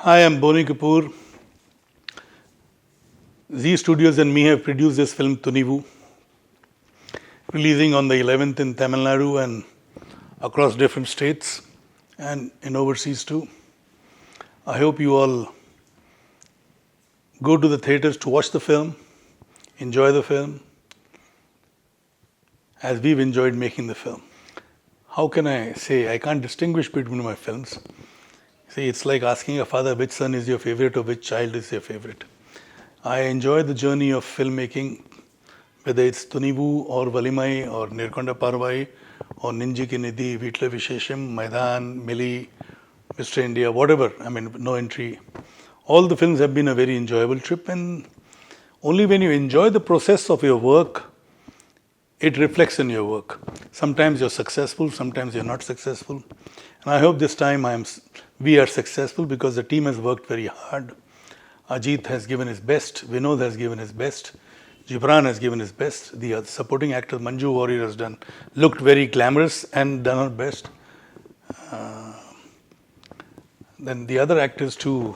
Hi, I'm Boni Kapoor. Z Studios and me have produced this film Tunivu, releasing on the 11th in Tamil Nadu and across different states and in overseas too. I hope you all go to the theatres to watch the film, enjoy the film, as we've enjoyed making the film. How can I say? I can't distinguish between my films. See, it's like asking a father which son is your favorite or which child is your favorite. I enjoy the journey of filmmaking, whether it's Tunivu or Valimai or Nirkonda Parvai or Ninji Ki Nidhi, Vitla Vishesham, Maidan, Mili, Mr. India, whatever, No Entry. All the films have been a very enjoyable trip, and only when you enjoy the process of your work, it reflects in your work. Sometimes you're successful, sometimes you're not successful. And I hope this time we are successful because the team has worked very hard. Ajit has given his best, Vinod has given his best, Gibran has given his best, the supporting actor Manju Warrior has looked very glamorous and done her best. Then the other actors too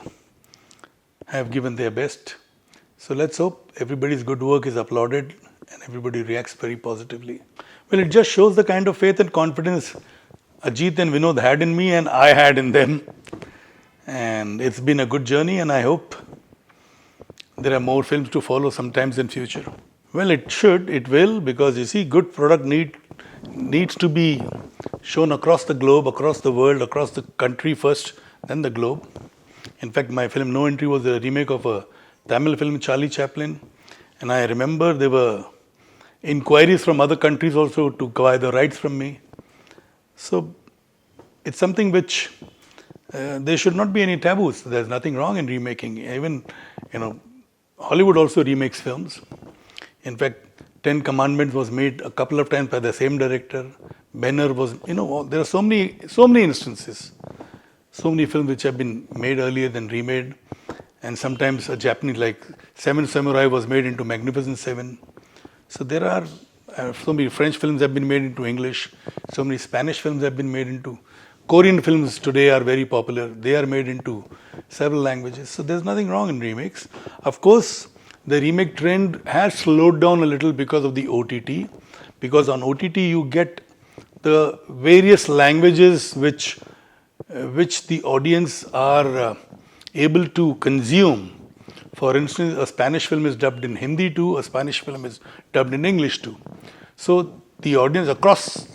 have given their best. So let's hope everybody's good work is applauded and everybody reacts very positively. Well, it just shows the kind of faith and confidence Ajit and Vinod had in me and I had in them. And it's been a good journey, and I hope there are more films to follow sometimes in future. Well, it will, because you see, good product needs to be shown across the globe, across the world, across the country first, then the globe. In fact, my film No Entry was a remake of a Tamil film, Charlie Chaplin. And I remember there were inquiries from other countries also to buy the rights from me. So it's something which there should not be any taboos. There's nothing wrong in remaking. Even, Hollywood also remakes films. In fact, Ten Commandments was made a couple of times by the same director. Banner was, there are so many instances. So many films which have been made earlier than remade. And sometimes a Japanese, like Seven Samurai was made into Magnificent Seven. So there are so many French films have been made into English. So many Spanish films have been made into. Korean films today are very popular. They are made into several languages. So there's nothing wrong in remakes. Of course, the remake trend has slowed down a little because of the OTT. Because on OTT you get the various languages which the audience are able to consume. For instance, a Spanish film is dubbed in Hindi too, a Spanish film is dubbed in English too. So the audience across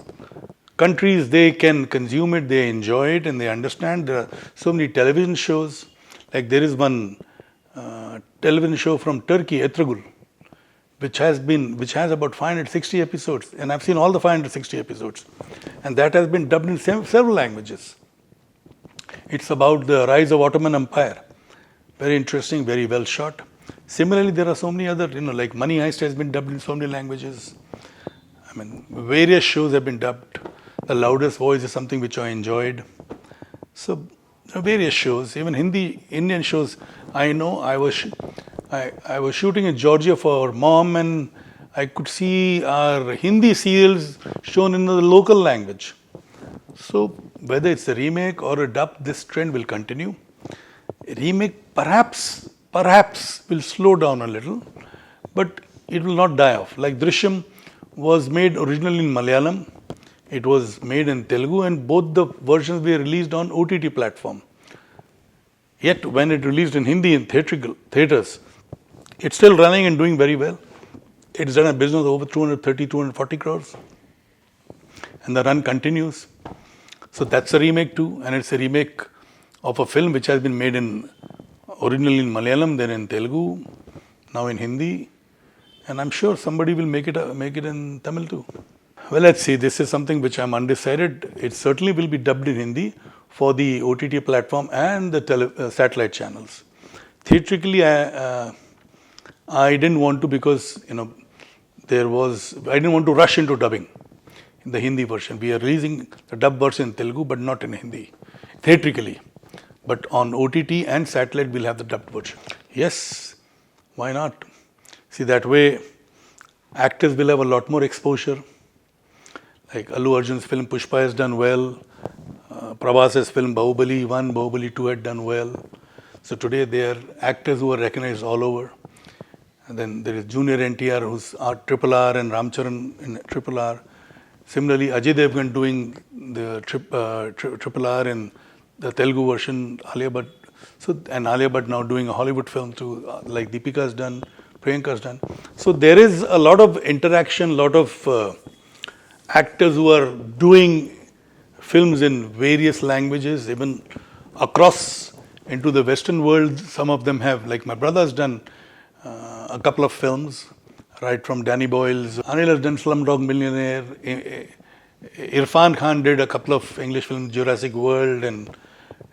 countries, they can consume it, they enjoy it, and they understand. There are so many television shows. Like there is one television show from Turkey, Etragul, which has about 560 episodes, and I've seen all the 560 episodes, and that has been dubbed in several languages. It's about the rise of Ottoman Empire. Very interesting, very well shot. Similarly, there are so many other, like Money Heist has been dubbed in so many languages. Various shows have been dubbed. The Loudest Voice is something which I enjoyed. So, various shows, even Indian shows. I know I was shooting in Georgia for Mom, and I could see our Hindi serials shown in the local language. So, whether it's a remake or a dub, this trend will continue. Remake perhaps will slow down a little, but it will not die off. Like Drishyam was made originally in Malayalam, it was made in Telugu, and both the versions were released on OTT platform. Yet when it released in Hindi in theatres, it's still running and doing very well. It's done a business of over 240 crores, and the run continues. So that's a remake too, and it's a remake of a film which has been made originally in Malayalam, then in Telugu, now in Hindi, and I'm sure somebody will make it in Tamil too. Well, let's see. This is something which I'm undecided. It certainly will be dubbed in Hindi for the OTT platform and the satellite channels. Theatrically, I didn't want to, because I didn't want to rush into dubbing in the Hindi version. We are releasing the dub version in Telugu, but not in Hindi, theatrically. But on OTT and satellite, we'll have the dubbed version. Yes, why not? See, that way, actors will have a lot more exposure. Like Allu Arjun's film Pushpa has done well. Prabhas's film Bahubali 1, Bahubali 2 had done well. So today they are actors who are recognized all over. And then there is Junior NTR who's Triple R and Ramcharan in Triple R. Similarly, Ajay Devgan doing the Triple R in the Telugu version, Alia Bhatt. So, and Alia Bhatt now doing a Hollywood film too, like Deepika's done, Priyanka's done. So there is a lot of interaction, a lot of actors who are doing films in various languages, even across into the Western world. Some of them have, like my brother's done a couple of films, right from Danny Boyle's. Anil has done Slumdog Millionaire. Irfan Khan did a couple of English films, Jurassic World and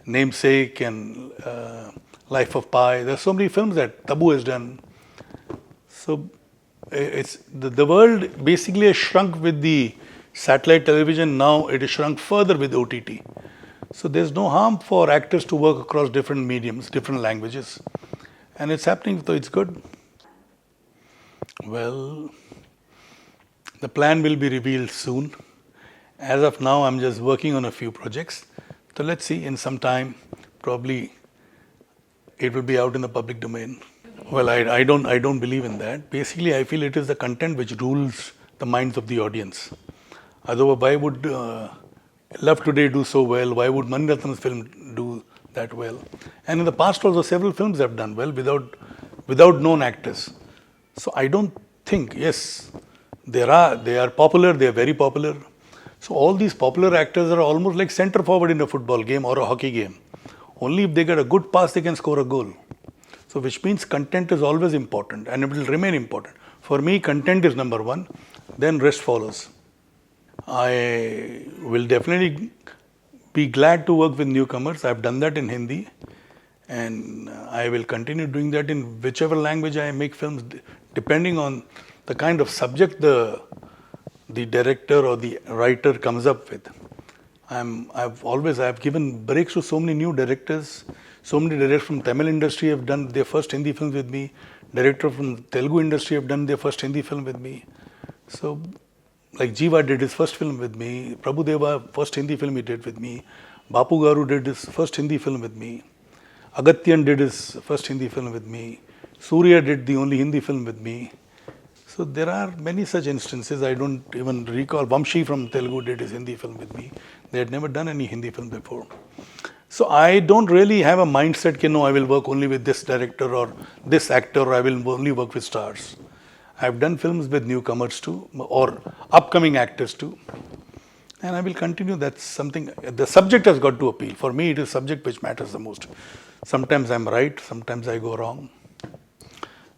Namesake and Life of Pi. There are so many films that Tabu has done. So it's the world basically has shrunk with the satellite television. Now it is shrunk further with OTT. So there's no harm for actors to work across different mediums, different languages. And it's happening, so it's good. Well, the plan will be revealed soon. As of now, I'm just working on a few projects. So let's see, in some time, probably it will be out in the public domain. Well, I don't believe in that. Basically, I feel it is the content which rules the minds of the audience. Otherwise, why would Love Today do so well? Why would Mani Ratnam's film do that well? And in the past also, several films have done well without known actors. So I don't think, yes, they are popular, they are very popular. So all these popular actors are almost like centre forward in a football game or a hockey game. Only if they get a good pass, they can score a goal. So which means content is always important and it will remain important. For me, content is number one, then rest follows. I will definitely be glad to work with newcomers. I've done that in Hindi and I will continue doing that in whichever language I make films, depending on the kind of subject the director or the writer comes up with. I've given breaks to so many new directors. So many directors from Tamil industry have done their first Hindi films with me. Directors from Telugu industry have done their first Hindi film with me. So, like Jiva did his first film with me. Prabhu Deva, first Hindi film he did with me. Bapu Garu did his first Hindi film with me. Agatyan did his first Hindi film with me. Surya did the only Hindi film with me. So there are many such instances. I don't even recall. Vamshi from Telugu did his Hindi film with me. They had never done any Hindi film before. So I don't really have a mindset that no, I will work only with this director or this actor, or I will only work with stars. I've done films with newcomers too, or upcoming actors too. And I will continue. That's something, the subject has got to appeal. For me, it is subject which matters the most. Sometimes I'm right, sometimes I go wrong.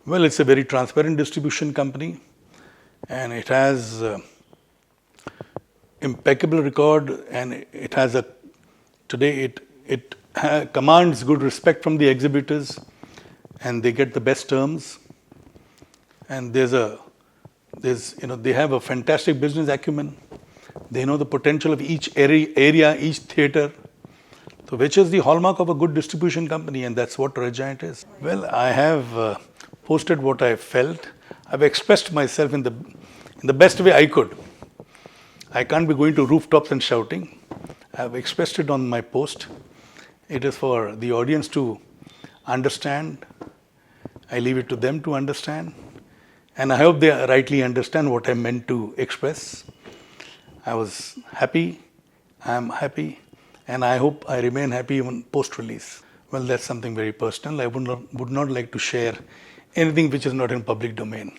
Well, it's a very transparent distribution company and it has impeccable record, and it has today it commands good respect from the exhibitors and they get the best terms. And they have a fantastic business acumen. They know the potential of each area, each theatre. So which is the hallmark of a good distribution company, and that's what Regiant is. Well, I have posted what I felt. I've expressed myself in the best way I could. I can't be going to rooftops and shouting. I've expressed it on my post. It is for the audience to understand. I leave it to them to understand. And I hope they rightly understand what I meant to express. I was happy, I am happy, and I hope I remain happy even post-release. Well, that's something very personal. I would not like to share anything which is not in public domain.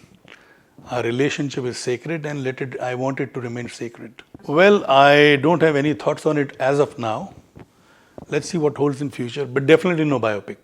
Our relationship is sacred and I want it to remain sacred. Well, I don't have any thoughts on it as of now. Let's see what holds in future, but definitely no biopic.